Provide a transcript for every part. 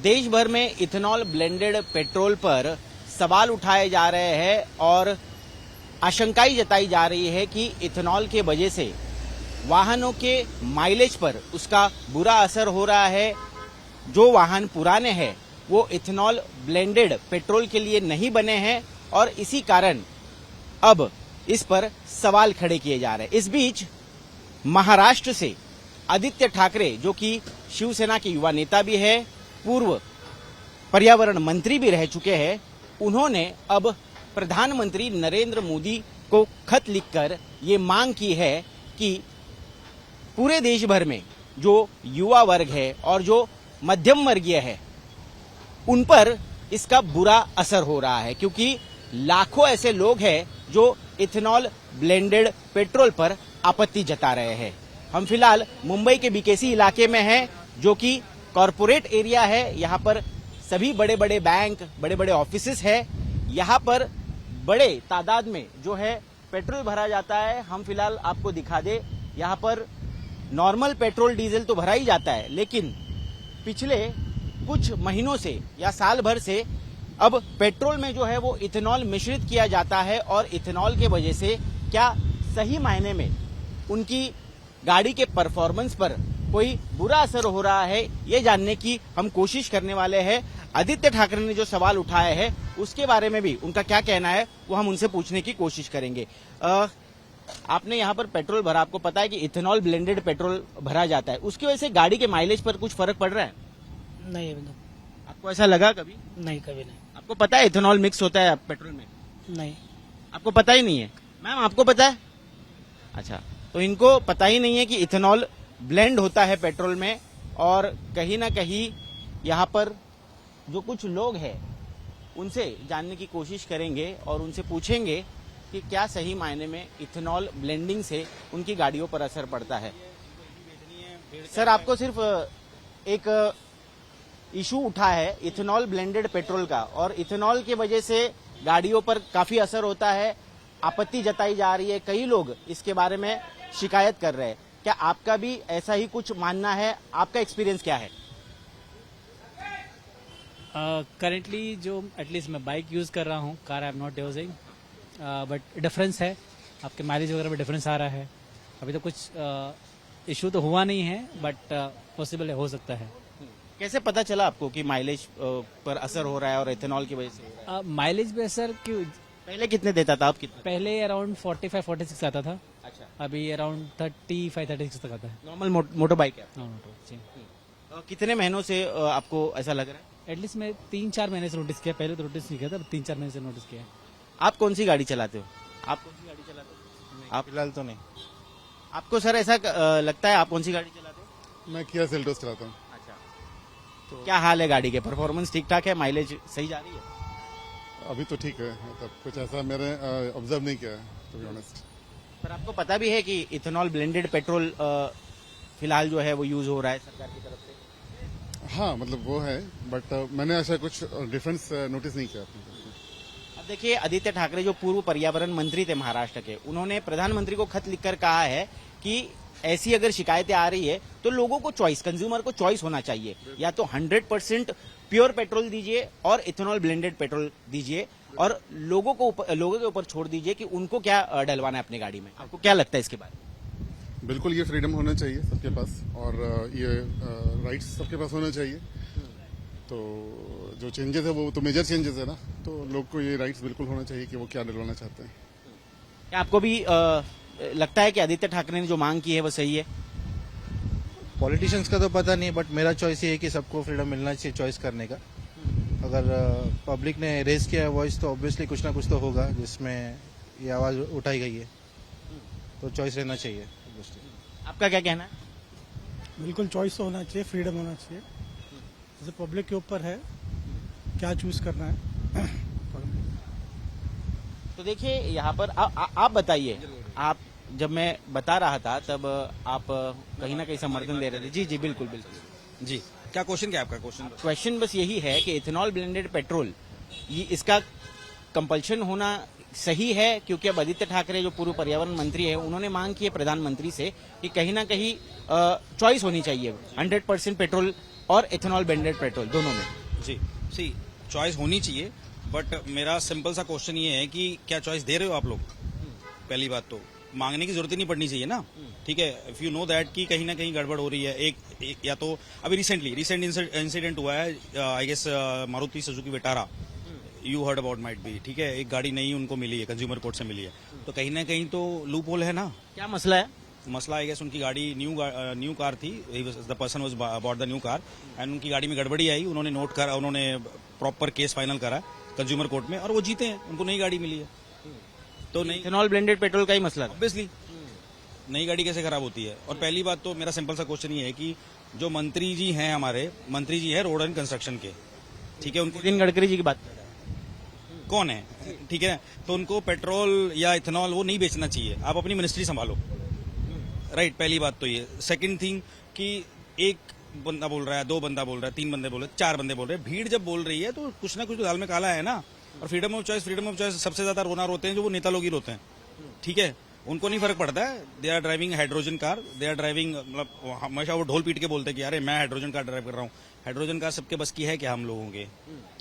देश भर में इथेनॉल ब्लेंडेड पेट्रोल पर सवाल उठाए जा रहे हैं और आशंकाएं जताई जा रही है कि इथेनॉल के वजह से वाहनों के माइलेज पर उसका बुरा असर हो रहा है। जो वाहन पुराने हैं वो इथेनॉल ब्लेंडेड पेट्रोल के लिए नहीं बने हैं और इसी कारण अब इस पर सवाल खड़े किए जा रहे हैं। इस बीच महाराष्ट्र से आदित्य ठाकरे, जो कि शिवसेना के युवा नेता भी है, पूर्व पर्यावरण मंत्री भी रह चुके हैं, उन्होंने अब प्रधानमंत्री नरेंद्र मोदी को खत लिखकर ये मांग की है कि पूरे देश भर में जो युवा वर्ग है और जो मध्यम वर्गीय है उन पर इसका बुरा असर हो रहा है, क्योंकि लाखों ऐसे लोग हैं जो इथेनॉल ब्लेंडेड पेट्रोल पर आपत्ति जता रहे हैं। हम फिलहाल मुंबई के बीकेसी इलाके में हैं, जो कि कॉरपोरेट एरिया है। यहाँ पर सभी बड़े बड़े बैंक, बड़े बड़े ऑफिसेस है। यहाँ पर बड़े तादाद में जो है पेट्रोल भरा जाता है। हम फिलहाल आपको दिखा दे, यहाँ पर नॉर्मल पेट्रोल डीजल तो भरा ही जाता है, लेकिन पिछले कुछ महीनों से या साल भर से अब पेट्रोल में जो है वो इथेनॉल मिश्रित किया जाता है और इथेनॉल के वजह से क्या सही मायने में उनकी गाड़ी के परफॉर्मेंस पर कोई बुरा असर हो रहा है, ये जानने की हम कोशिश करने वाले हैं। आदित्य ठाकरे ने जो सवाल उठाया है उसके बारे में भी उनका क्या कहना है वो हम उनसे पूछने की कोशिश करेंगे। आपने यहाँ पर पेट्रोल भरा, आपको पता है कि इथेनॉल ब्लेंडेड पेट्रोल भरा जाता है, उसकी वजह से गाड़ी के माइलेज पर कुछ फर्क पड़ रहा है? नहीं अभी आपको ऐसा लगा कभी? नहीं, कभी नहीं। आपको पता है इथेनॉल मिक्स होता है पेट्रोल में? नहीं। आपको पता ही नहीं है? मैम आपको पता है? अच्छा, तो इनको पता ही नहीं है कि इथेनॉल ब्लेंड होता है पेट्रोल में। और कहीं ना कहीं यहाँ पर जो कुछ लोग हैं उनसे जानने की कोशिश करेंगे और उनसे पूछेंगे कि क्या सही मायने में इथेनॉल ब्लेंडिंग से उनकी गाड़ियों पर असर पड़ता है। सर, आपको सिर्फ एक इशू उठा है इथेनॉल ब्लेंडेड पेट्रोल का, और इथेनॉल की वजह से गाड़ियों पर काफी असर होता है, आपत्ति जताई जा रही है, कई लोग इसके बारे में शिकायत कर रहे हैं। क्या आपका भी ऐसा ही कुछ मानना है? आपका एक्सपीरियंस क्या है? करेंटली जो एटलीस्ट मैं बाइक यूज कर रहा हूँ, car I am not using, but difference है, आपके माइलेज वगैरह में डिफरेंस आ रहा है। अभी तो कुछ इशू तो हुआ नहीं है, बट पॉसिबल है, हो सकता है। कैसे पता चला आपको कि माइलेज पर असर हो रहा है और इथेनॉल की वजह से? माइलेज पे असर क्यों? पहले कितने देता था आप? कितने? पहले अराउंड 45-46 आता था। अच्छा, अभी अराउंड 35-36 तक आता है। नॉर्मल मोटर बाइक है? हाँ, कितने महीनों से आपको ऐसा लग रहा है? एटलीस्ट मैं 3-4 महीने से नोटिस किया, पहले तो नोटिस नहीं किया था, 3-4 महीने से नोटिस किया। आप कौन सी गाड़ी चलाते हो? आप कौन सी गाड़ी चलाते हो? आप फिलहाल तो नहीं। आपको सर ऐसा लगता है? आप कौन सी गाड़ी चलाते हो? मैं किया सेल्टोस चलाता हूँ। अच्छा, तो क्या हाल है गाड़ी के? परफॉर्मेंस ठीक ठाक है? माइलेज सही जा रही है? अभी तो ठीक है, मतलब कुछ ऐसा मैंने ऑब्जर्व नहीं किया है, टू बी ऑनेस्ट। पर आपको पता भी है कि इथेनॉल ब्लेंडेड पेट्रोल फिलहाल जो है वो यूज हो रहा है सरकार की तरफ से? हाँ, मतलब वो है, बट मैंने ऐसा कुछ डिफरेंस नोटिस नहीं किया। अब देखिए, आदित्य ठाकरे जो पूर्व पर्यावरण मंत्री थे महाराष्ट्र के, उन्होंने प्रधानमंत्री को खत लिखकर कहा है कि ऐसी अगर शिकायतें आ रही है तो लोगों को चॉइस, कंज्यूमर को चॉइस होना चाहिए, या तो 100% प्योर पेट्रोल दीजिए और इथेनॉल ब्लेंडेड पेट्रोल दीजिए, और लोगों के ऊपर छोड़ दीजिए कि उनको क्या डलवाना है अपनी गाड़ी में। आपको क्या लगता है इसके बारे में? बिल्कुल, ये फ्रीडम होना चाहिए सबके पास, और ये राइट्स सबके पास होना चाहिए। तो जो चेंजेस है वो तो मेजर चेंजेस है ना, तो लोग को ये राइट्स बिल्कुल होना चाहिए कि वो क्या डलवाना चाहते हैं। क्या आपको भी लगता है कि आदित्य ठाकरे ने जो मांग की है वो सही है? पॉलिटिशियंस का तो पता नहीं, बट मेरा चॉइस ये है कि सबको फ्रीडम मिलना चाहिए चॉइस करने का। अगर पब्लिक ने रेज किया है वॉइस, तो ऑब्वियसली कुछ ना कुछ तो होगा जिसमें ये आवाज उठाई गई है, तो चॉइस रहना चाहिए। आपका क्या कहना है? बिल्कुल चॉइस तो होना चाहिए, फ्रीडम होना चाहिए, जैसे पब्लिक के ऊपर है क्या चूज करना है। तो देखिए यहाँ पर आप बताइए, आप जब मैं बता रहा था तब आप कहीं ना कहीं समर्थन दे रहे थे। जी जी, बिल्कुल बिल्कुल जी। क्या क्वेश्चन, क्या आपका क्वेश्चन? क्वेश्चन बस यही है कि इथेनॉल ब्लेंडेड पेट्रोल, ये इसका कंपल्शन होना सही है? क्योंकि अब आदित्य ठाकरे जो पूर्व पर्यावरण मंत्री है, उन्होंने मांग की है प्रधानमंत्री से कि कहीं ना कहीं चॉइस होनी चाहिए, 100% पेट्रोल और इथेनॉल ब्लेंडेड पेट्रोल दोनों में? जी सी चॉइस होनी चाहिए, बट मेरा सिंपल सा क्वेश्चन ये है कि क्या चॉइस दे रहे हो आप लोग? पहली बात तो मांगने की जरूरत ही नहीं पड़नी चाहिए ना, ठीक है। इफ यू नो दैट कि कहीं ना कहीं गड़बड़ हो रही है, एक या तो अभी रिसेंट इंसिडेंट हुआ है, I guess Maruti Suzuki Vitara, you heard about might be, ठीक है। एक गाड़ी नई उनको मिली है, कंज्यूमर कोर्ट से मिली है, तो कहीं ना कहीं तो लूप होल है ना। क्या मसला है? मसला आई गेस उनकी गाड़ी न्यू कार थी, the person was about the new car and उनकी गाड़ी में गड़बड़ी आई, उन्होंने नोट करा, उन्होंने प्रॉपर केस फाइनल करा कंज्यूमर कोर्ट में और वो जीते हैं, उनको नई गाड़ी मिली है। तो नई इथेनॉल ब्लेंडेड पेट्रोल का ही मसला था। ऑब्वियसली नई गाड़ी कैसे खराब होती है? और पहली बात तो मेरा सिंपल सा क्वेश्चन ये है कि जो मंत्री जी हैं, हमारे मंत्री जी हैं रोड एंड कंस्ट्रक्शन के, ठीक है, उनको नितिन गडकरी जी की बात कर रहे हैं। कौन है, ठीक है, तो उनको पेट्रोल या इथेनॉल वो नहीं बेचना चाहिए, आप अपनी मिनिस्ट्री संभालो, राइट। पहली बात तो ये। सेकंड थिंग कि एक बंदा बोल रहा है, दो बंदा बोल रहा है, तीन बंदे बोल रहे हैं, चार बंदे बोल रहे हैं, भीड़ जब बोल रही है तो कुछ ना कुछ दाल में काला है ना। और फ्रीडम ऑफ चॉइस सबसे ज्यादा रोना रोते हैं जो वो नेता लोग ही रोते हैं, ठीक है, उनको नहीं फर्क पड़ता है। They are driving hydrogen car, they are driving, मतलब हमेशा वो ढोल पीट के बोलते हैं कि अरे मैं हाइड्रोजन कार ड्राइव कर रहा हूँ। हाइड्रोजन कार सबके बस की है क्या? हम लोगों के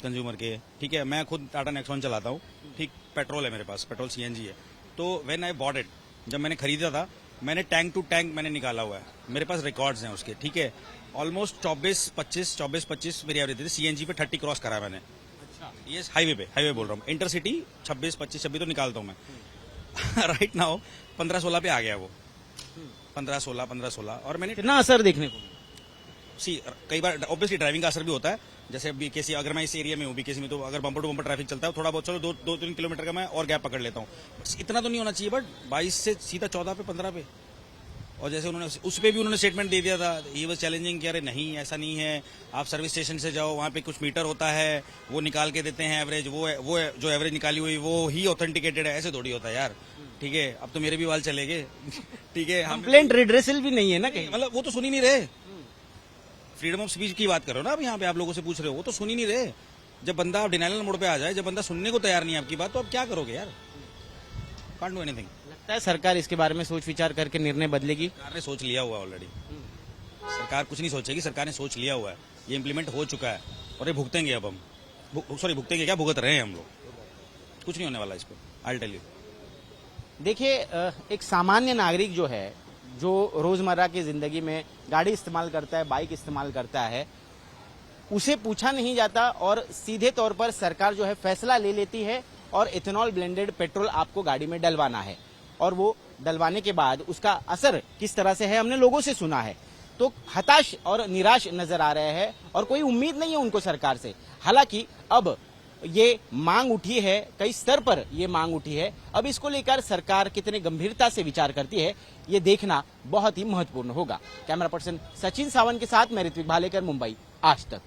कंज्यूमर के, ठीक है। मैं खुद टाटा नेक्सॉन चलाता हूँ, ठीक, पेट्रोल है मेरे पास, पेट्रोल सीएनजी है। तो व्हेन आई बॉट इट, जब मैंने खरीदा था, मैंने टैंक टू टैंक मैंने निकाला हुआ है, मेरे पास रिकॉर्ड्स हैं उसके, ठीक है। ऑलमोस्ट 24-25 मेरी एवरेज थी, सीएनजी पे 30 क्रॉस करा मैंने। ये हाईवे बोल रहा हूँ, इंटरसिटी 26-25 तो निकालता हूँ मैं। राइट नाउ 15-16 पे आ गया वो, 15-16 और मैंने कितना असर देखने को मिला? कई बार ऑब्वियसली ड्राइविंग का असर भी होता है। जैसे बीकेसी, अगर मैं इस एरिया में हूँ बीकेसी में, तो अगर बम्पर टू बम्पर ट्रैफिक चलता है, थोड़ा बहुत चलो 2-3 किलोमीटर का मैं और गैप पकड़ लेता हूँ, इतना तो नहीं होना चाहिए। बट 22 से सीधा 14 पे 15 पे, और जैसे उन्होंने उस पे भी उन्होंने स्टेटमेंट दे दिया था, ये वाज चैलेंजिंग कि अरे नहीं ऐसा नहीं है, आप सर्विस स्टेशन से जाओ, वहाँ पे कुछ मीटर होता है, वो निकाल के देते हैं एवरेज, वो जो एवरेज निकाली हुई वो ही ऑथेंटिकेटेड है, ऐसे थोड़ी होता है यार, ठीक है। अब तो मेरे भी बाल चले गए, ठीक है। हम कंप्लेंट रिड्रेसल भी नहीं है ना कहीं? मतलब वो तो सुन ही नहीं रहे। फ्रीडम ऑफ स्पीच की बात करो ना, अब यहाँ पे आप लोगों से पूछ रहे हो, वो तो सुन ही नहीं रहे। जब बंदा डिनाइल मोड पे आ जाए, जब बंदा सुनने को तैयार नहीं है आपकी बात, तो अब क्या करोगे यार? Can't do anything. लगता है सरकार इसके बारे में सोच विचार करके निर्णय बदलेगी? सरकार ने सोच लिया हुआ है ऑलरेडी। सरकार कुछ नहीं सोचेगी, सरकार ने सोच लिया हुआ है, ये इम्प्लीमेंट हो चुका है और ये भुगतेंगे अब हम। भुगतेंगे क्या, भुगत रहे हैं हम लोग, कुछ नहीं होने वाला इस पर, आई टेल यू। देखिए, एक सामान्य नागरिक जो है, जो रोजमर्रा की जिंदगी में गाड़ी इस्तेमाल करता है, बाइक इस्तेमाल करता है, उसे पूछा नहीं जाता और सीधे तौर पर सरकार जो है फैसला ले लेती है और इथेनॉल ब्लेंडेड पेट्रोल आपको गाड़ी में डलवाना है। और वो डलवाने के बाद उसका असर किस तरह से है हमने लोगों से सुना है। तो हताश और निराश नजर आ रहे हैं और कोई उम्मीद नहीं है उनको सरकार से। हालांकि अब ये मांग उठी है, कई स्तर पर ये मांग उठी है, अब इसको लेकर सरकार कितने गंभीरता से विचार करती है ये देखना बहुत ही महत्वपूर्ण होगा। कैमरा पर्सन सचिन सावंत के साथ मैं ऋत्विक भालेकर, मुंबई, आज तक।